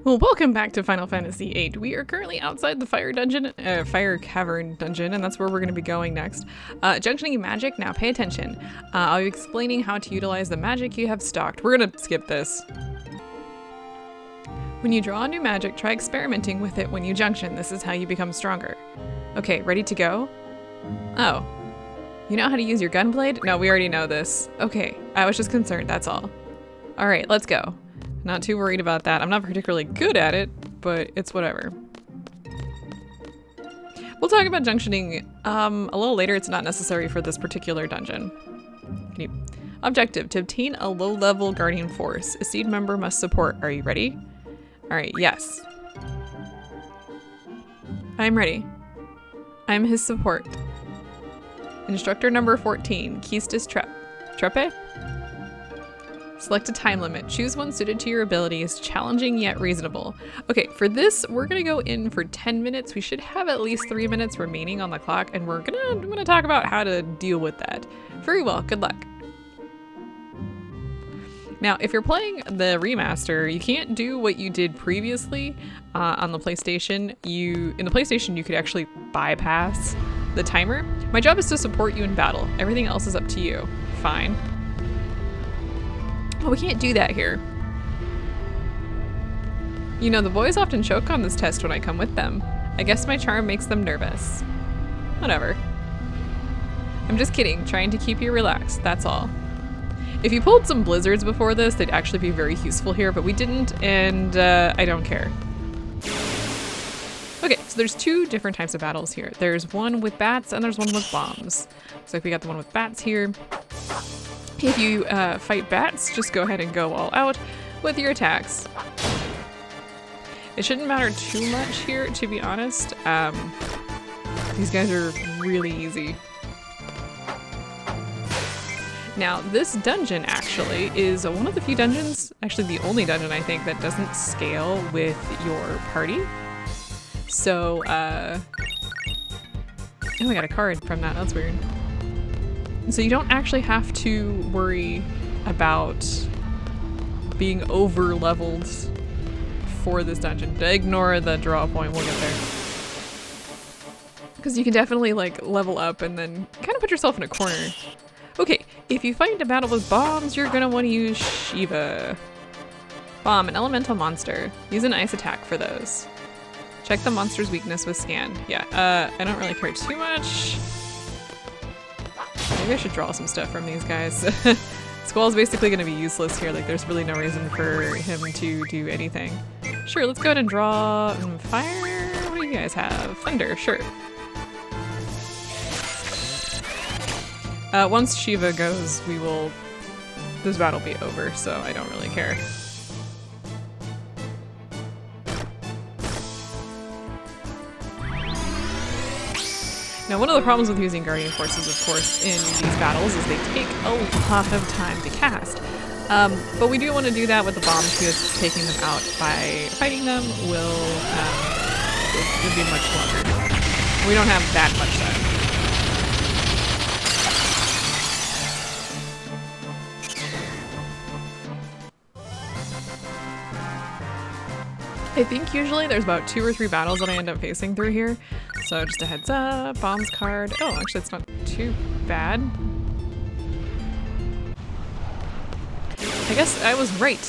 Well, welcome back to Final Fantasy VIII. We are currently outside the Fire Cavern dungeon, and that's where we're going to be going next. Junctioning magic. Now, pay attention. I'll be explaining how to utilize the magic you have stocked. We're going to skip this. When you draw new magic, try experimenting with it when you junction. This is how you become stronger. Okay, ready to go? Oh. You know how to use your gunblade? No, we already know this. Okay, I was just concerned, that's all. Alright, let's go. Not too worried about that. I'm not particularly good at it, but it's whatever. We'll talk about junctioning a little later. It's not necessary for this particular dungeon. Objective: to obtain a low-level guardian force, a seed member must support. Are you ready? Alright, yes. I'm ready. I'm his support. Instructor number 14, Keistis Trepe? Select a time limit. Choose one suited to your abilities, challenging yet reasonable. Okay, for this, we're gonna go in for 10 minutes. We should have at least 3 minutes remaining on the clock, and I'm gonna talk about how to deal with that. Very well, good luck. Now, if you're playing the remaster, you can't do what you did previously on the PlayStation. In the PlayStation, you could actually bypass the timer. My job is to support you in battle. Everything else is up to you. Fine. Oh, we can't do that here. You know, the boys often choke on this test when I come with them. I guess my charm makes them nervous. Whatever. I'm just kidding, trying to keep you relaxed, that's all. If you pulled some blizzards before this, they'd actually be very useful here, but we didn't, and I don't care. Okay, so there's two different types of battles here. There's one with bats and there's one with bombs. So if we got the one with bats here, if you fight bats, just go ahead and go all out with your attacks. It shouldn't matter too much here, to be honest. These guys are really easy. Now, this dungeon actually is one of the few dungeons, actually the only dungeon I think, that doesn't scale with your party. So, oh, I got a card from that, that's weird. So you don't actually have to worry about being over-leveled for this dungeon. Ignore the draw point, we'll get there. Because you can definitely like level up and then kind of put yourself in a corner. Okay, if you fight a battle with bombs, you're gonna want to use Shiva. Bomb, an elemental monster. Use an ice attack for those. Check the monster's weakness with scan. Yeah, I don't really care too much. Maybe I should draw some stuff from these guys. Squall's basically gonna be useless here, like there's really no reason for him to do anything. Sure, let's go ahead and draw fire. What do you guys have? Thunder, sure. Once Shiva goes, this battle will be over, so I don't really care. Now, one of the problems with using Guardian Forces, of course, in these battles is they take a lot of time to cast. But we do want to do that with the bombs because taking them out by fighting them will be much longer. We don't have that much time. I think usually there's about 2 or 3 battles that I end up facing through here. So just a heads up, bombs card. Oh, actually it's not too bad. I guess I was right.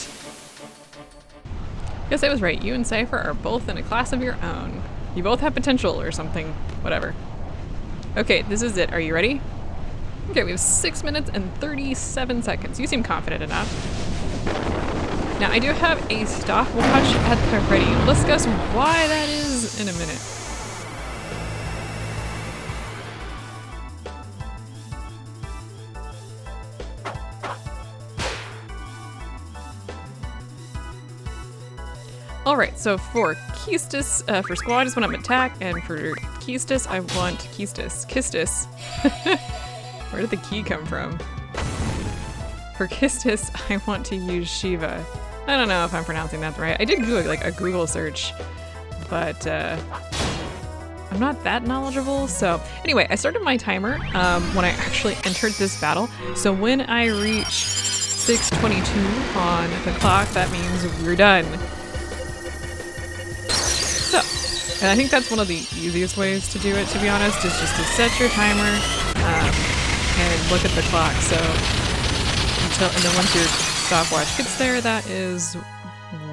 You and Cypher are both in a class of your own. You both have potential or something, whatever. Okay, this is it. Are you ready? Okay, we have 6 minutes and 37 seconds. You seem confident enough. Now, I do have a stopwatch at the ready. We'll discuss why that is in a minute. Alright, so for Keistis, for Squall, I just want to attack, and for Keistis, I want Kistis. Where did the key come from? For Keistis, I want to use Shiva. I don't know if I'm pronouncing that right. I did do like a Google search, but I'm not that knowledgeable. So anyway, I started my timer when I actually entered this battle. So when I reach 6:22 on the clock, that means we're done. And I think that's one of the easiest ways to do it, to be honest, is just to set your timer and look at the clock. So and then once your stopwatch gets there, that is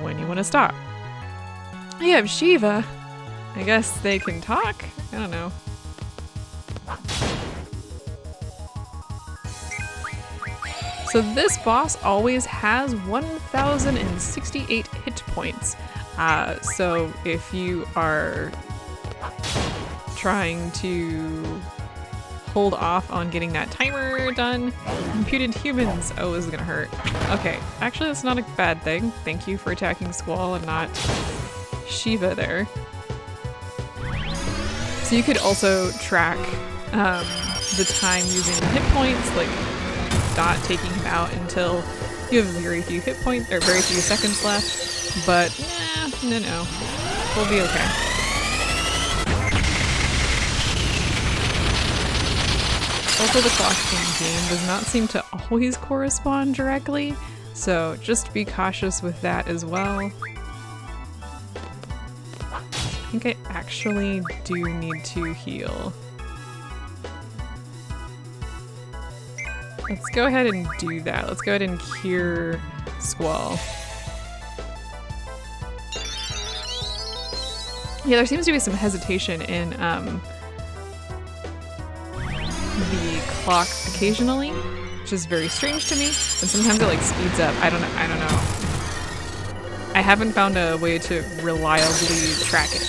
when you want to stop. I have Shiva. I guess they can talk? I don't know. So this boss always has 1,068 hit points. So if you are trying to hold off on getting that timer done, imputed humans. Oh, this is gonna hurt. Okay, actually that's not a bad thing. Thank you for attacking Squall and not Shiva there. So you could also track the time using hit points, like not taking him out until you have very few hit points or very few seconds left. But no, we'll be okay. Also, the clock in game does not seem to always correspond directly, so just be cautious with that as well. I think I actually do need to heal. Let's go ahead and do that. Let's go ahead and cure Squall. Yeah, there seems to be some hesitation in the clock occasionally, which is very strange to me. And sometimes it like speeds up. I don't know. I haven't found a way to reliably track it.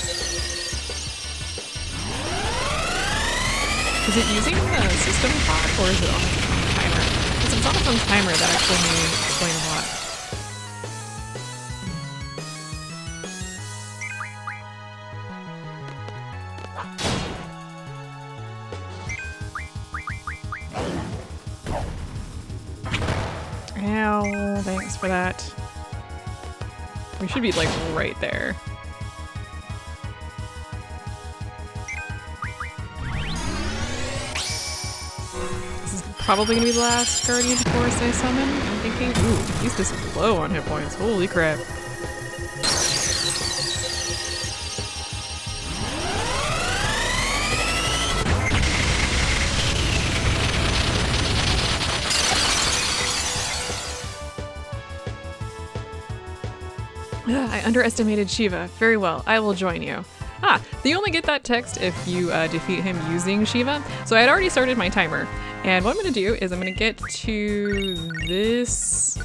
Is it using the system clock or is it on its own timer? Because if it's on its own timer, that actually may explain a lot. Ow, thanks for that. We should be like right there. This is probably gonna be the last Guardian Force I summon, I'm thinking. Ooh, he's just low on hit points. Holy crap. I underestimated Shiva. Very well, I will join you. You only get that text if you defeat him using Shiva. So I had already started my timer. And what I'm gonna do is I'm gonna get to this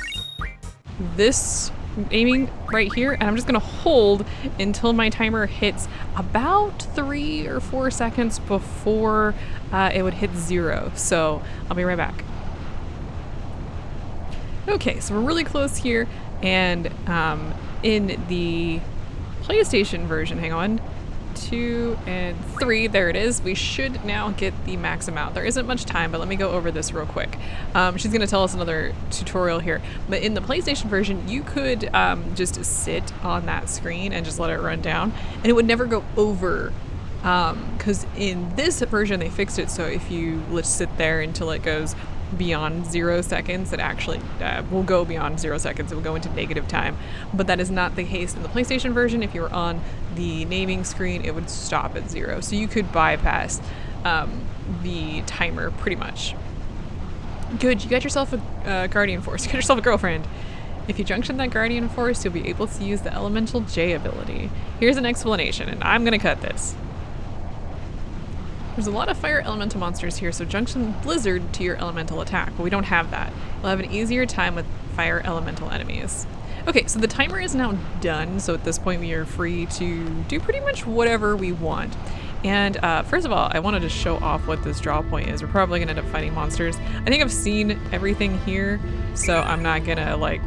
aiming right here, and I'm just gonna hold until my timer hits about 3 or 4 seconds before it would hit 0. So I'll be right back. Okay, so we're really close here, and in the PlayStation version, hang on, 2 and 3, there it is. We should now get the max amount. There isn't much time, but let me go over this real quick. She's gonna tell us another tutorial here, but in the PlayStation version, you could just sit on that screen and just let it run down, and it would never go over, because in this version, they fixed it so if you let's sit there until it goes beyond 0 seconds, it actually will go beyond 0 seconds. It will go into negative time, but that is not the case in the PlayStation version. If you were on the naming screen, it would stop at 0, so you could bypass the timer pretty much. Good, you got yourself a Guardian Force. You got yourself a girlfriend. If you junction that Guardian Force, you'll be able to use the Elemental J ability. Here's an explanation, and I'm gonna cut this. There's a lot of fire elemental monsters here, so junction Blizzard to your elemental attack, but we don't have that. You'll have an easier time with fire elemental enemies. Okay, so the timer is now done, so at this point we are free to do pretty much whatever we want. And first of all, I wanted to show off what this draw point is. We're probably gonna end up fighting monsters. I think I've seen everything here, so I'm not gonna like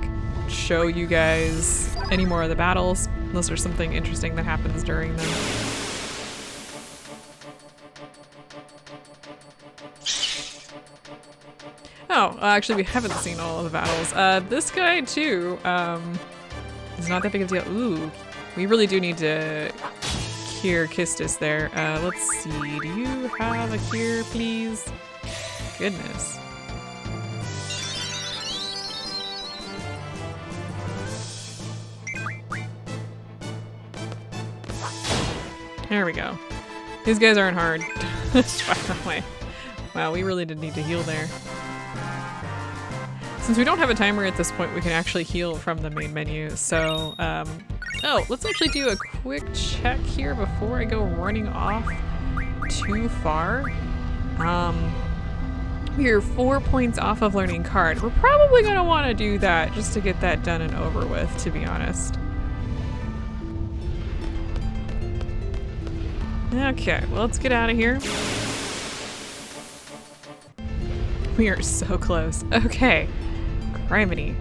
show you guys any more of the battles, unless there's something interesting that happens during them. Oh, actually we haven't seen all of the battles. This guy too, is not that big of a deal. Ooh, we really do need to cure Kistis there. Let's see, do you have a cure, please? Goodness. There we go. These guys aren't hard. By the way. Wow, we really did need to heal there. Since we don't have a timer at this point, we can actually heal from the main menu. So, oh, let's actually do a quick check here before I go running off too far. We're 4 points off of learning card. We're probably gonna want to do that just to get that done and over with, to be honest. Okay, well, let's get out of here. We are so close. Okay. Criminy.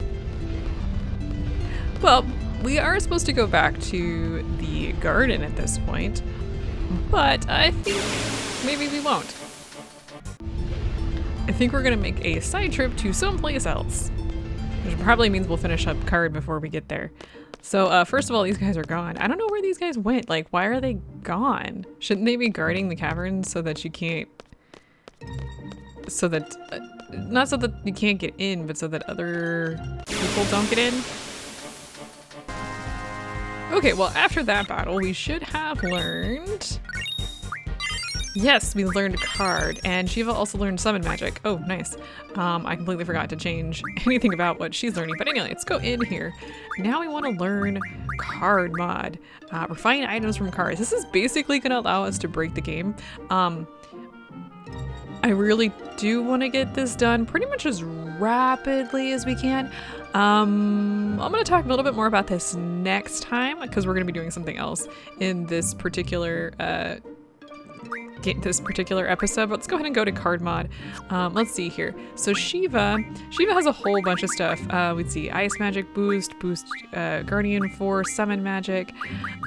Well, we are supposed to go back to the garden at this point, but I think maybe we won't. I think we're gonna make a side trip to someplace else, which probably means we'll finish up card before we get there. So first of all, these guys are gone. I don't know where these guys went. Like, why are they gone? Shouldn't they be guarding the cavern so that you can't, so that not so that you can't get in, but so that other people don't get in? Okay, well, after that battle, we should have learned... Yes, we learned card, and Shiva also learned summon magic. Oh, nice. I completely forgot to change anything about what she's learning, but anyway, let's go in here. Now we want to learn card mod. Refine items from cards. This is basically going to allow us to break the game. I really do want to get this done pretty much as rapidly as we can. I'm going to talk a little bit more about this next time because we're going to be doing something else in this particular episode. But let's go ahead and go to card mod. Let's see here. So Shiva has a whole bunch of stuff. We'd see ice magic boost guardian force, summon magic.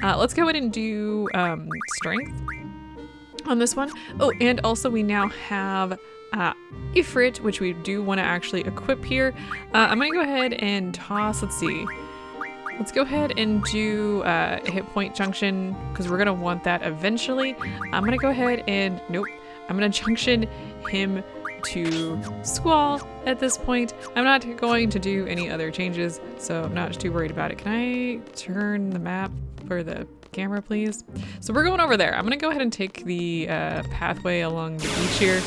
Let's go ahead and do strength on this one. Oh, and also we now have Ifrit, which we do want to actually equip here. I'm gonna go ahead and toss, let's see. Let's go ahead and do a hit point junction because we're gonna want that eventually. I'm gonna go ahead and, nope, I'm gonna junction him to Squall at this point. I'm not going to do any other changes, so I'm not too worried about it. Can I turn the map for the camera, please? So we're going over there. I'm gonna go ahead and take the pathway along the beach here,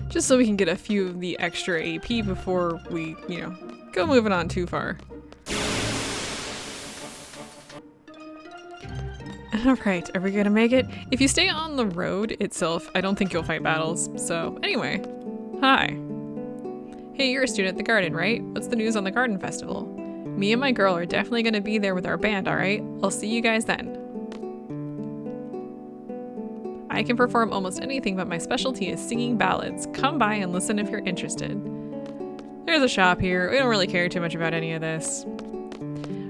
just so we can get a few of the extra AP before we, you know, go moving on too far. Alright, are we gonna make it? If you stay on the road itself, I don't think you'll fight battles. So anyway, hi. Hey, you're a student at the garden, right? What's the news on the garden festival? Me and my girl are definitely gonna be there with our band, alright? I'll see you guys then. I can perform almost anything, but my specialty is singing ballads. Come by and listen if you're interested. There's a shop here. We don't really care too much about any of this.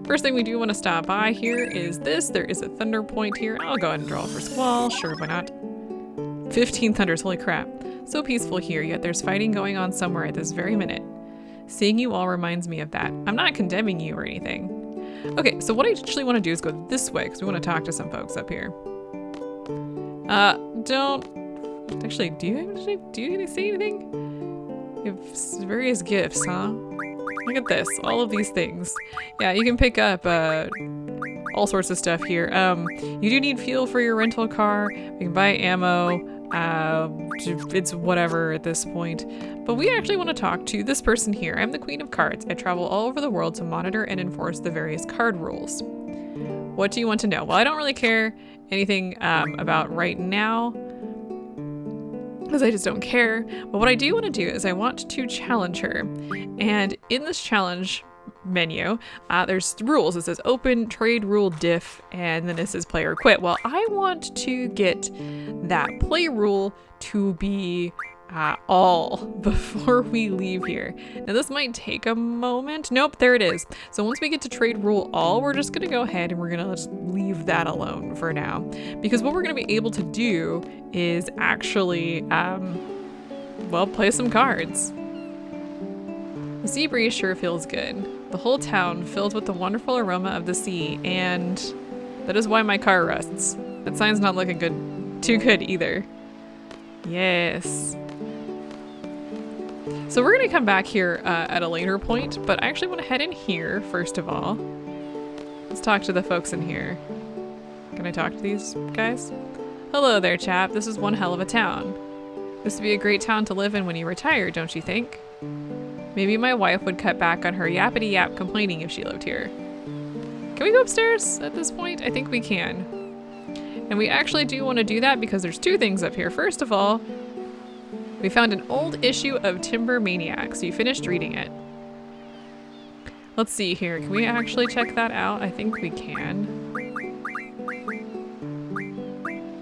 First thing we do want to stop by here is this. There is a thunder point here. I'll go ahead and draw for Squall. Sure, why not? 15 thunders, holy crap. So peaceful here, yet there's fighting going on somewhere at this very minute. Seeing you all reminds me of that. I'm not condemning you or anything. Okay, so what I actually want to do is go this way because we want to talk to some folks up here. Don't... Actually, do you say anything? You have various gifts, huh? Look at this, all of these things. Yeah, you can pick up all sorts of stuff here. You do need fuel for your rental car. You can buy ammo. It's whatever at this point. But we actually want to talk to this person here. I'm the Queen of Cards. I travel all over the world to monitor and enforce the various card rules. What do you want to know? Well, I don't really care anything about right now, because I just don't care. But what I do want to do is I want to challenge her. And in this challenge menu, there's rules. It says open, trade, rule, diff, and then it says play or quit. Well, I want to get that play rule to be all before we leave here. Now this might take a moment. Nope, there it is. So once we get to trade rule all, we're just gonna go ahead and we're gonna just leave that alone for now. Because what we're gonna be able to do is actually, well, play some cards. The sea breeze sure feels good. The whole town filled with the wonderful aroma of the sea, and that is why my car rusts. That sign's not looking too good either. Yes. So we're gonna come back here at a later point, but I actually want to head in here first of all. Let's talk to the folks in here. Can I talk to these guys? Hello there, chap. This is one hell of a town. This would be a great town to live in when you retire, don't you think? Maybe my wife would cut back on her yappity yap complaining if she lived here. Can we go upstairs at this point? I think we can. And we actually do want to do that because there's two things up here. First of all, we found an old issue of Timber Maniac, so you finished reading it. Let's see here. Can we actually check that out? I think we can.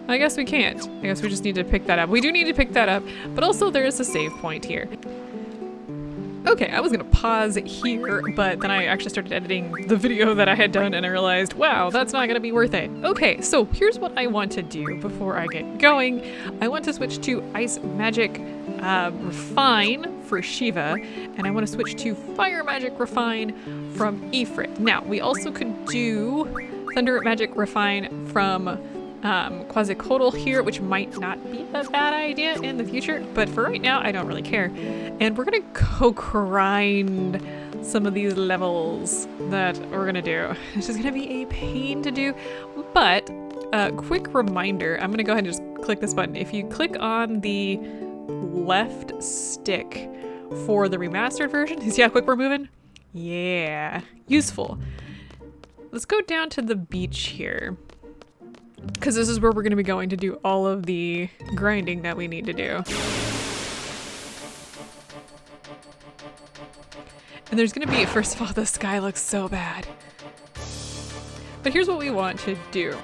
I guess we can't. I guess we just need to pick that up. We do need to pick that up, but also there is a save point here. Okay, I was gonna pause here, but then I actually started editing the video that I had done and I realized, wow, that's not gonna be worth it. Okay, so here's what I want to do before I get going. I want to switch to Ice Magic Refine for Shiva, and I want to switch to Fire Magic Refine from Ifrit. Now, we also could do Thunder Magic Refine from Quasicoatl here, which might not be a bad idea in the future, but for right now I don't really care. And we're gonna go grind some of these levels that we're gonna do. This is gonna be a pain to do, but quick reminder, I'm gonna go ahead and just click this button. If you click on the left stick for the remastered version, you see how quick we're moving? Yeah, useful. Let's go down to the beach here, because this is where we're going to be going to do all of the grinding that we need to do. And there's going to be, first of all, the sky looks so bad. But here's what we want to do.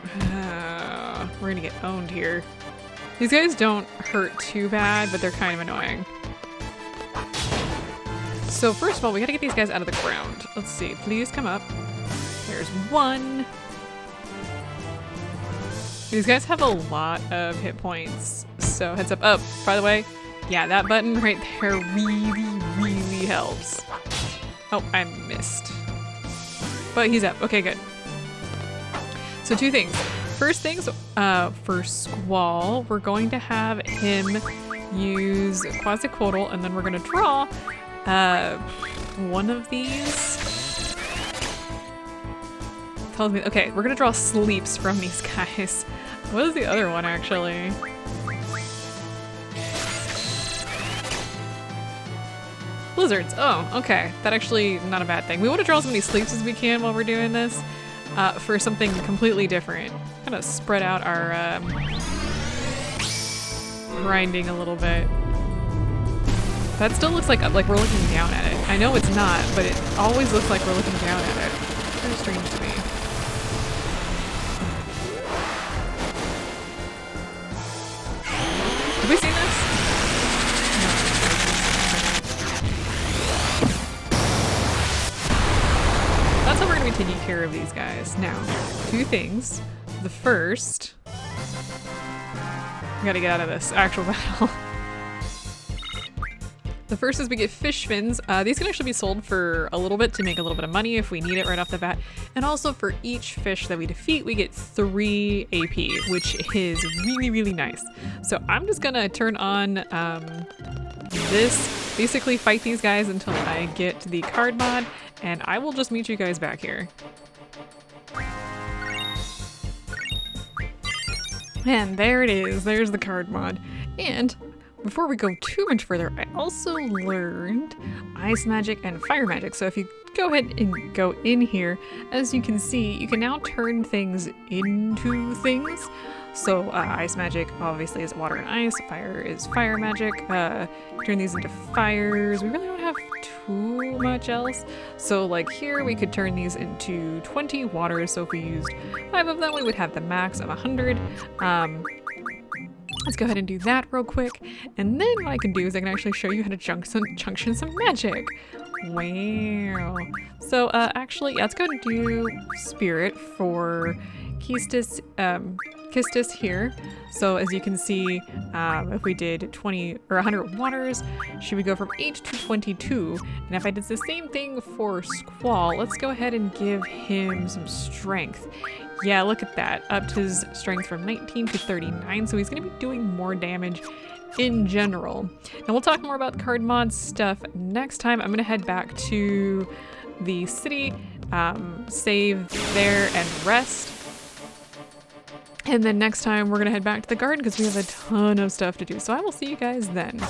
We're going to get owned here. These guys don't hurt too bad, but they're kind of annoying. So first of all, we got to get these guys out of the ground. Let's see. Please come up. There's one. These guys have a lot of hit points, so heads up. Oh, by the way, yeah, that button right there really helps. Oh, I missed. But he's up. Okay, good. So two things. First things, for Squall, we're going to have him use Quasicoatl, and then we're going to draw one of these. Tells me, okay, we're going to draw sleeps from these guys. What is the other one, actually? Blizzards. Oh, okay. That actually not a bad thing. We want to draw as many sleeps as we can while we're doing this for something completely different. Kind of spread out our grinding a little bit. That still looks like we're looking down at it. I know it's not, but it always looks like we're looking down at it. Very strange to me. Have we seen this? No. That's how we're going to be taking care of these guys. Now, two things. The first, we got to get out of this actual battle. The first is we get fish fins. These can actually be sold for a little bit to make a little bit of money if we need it right off the bat. And also for each fish that we defeat, we get 3 AP, which is really nice. So I'm just gonna turn on this, basically fight these guys until I get the card mod, and I will just meet you guys back here. And there it is, there's the card mod. And before we go too much further, I also learned Ice Magic and Fire Magic. So if you go ahead and go in here, as you can see, you can now turn things into things. So Ice Magic obviously is water and ice, Fire is Fire Magic, turn these into fires. We really don't have too much else. So like here, we could turn these into 20 waters. So if we used 5 of them, we would have the max of 100. Let's go ahead and do that real quick. And then what I can do is I can actually show you how to junction some magic. Wow. So actually, yeah, let's go ahead and do Spirit for Kistis here. So as you can see, if we did 20 or 100 waters, she would go from 8 to 22. And if I did the same thing for Squall, let's go ahead and give him some strength. Yeah, look at that. Upped his strength from 19 to 39, so he's going to be doing more damage in general. And we'll talk more about card mod stuff next time. I'm going to head back to the city, save there and rest. And then next time we're gonna head back to the garden because we have a ton of stuff to do. So I will see you guys then.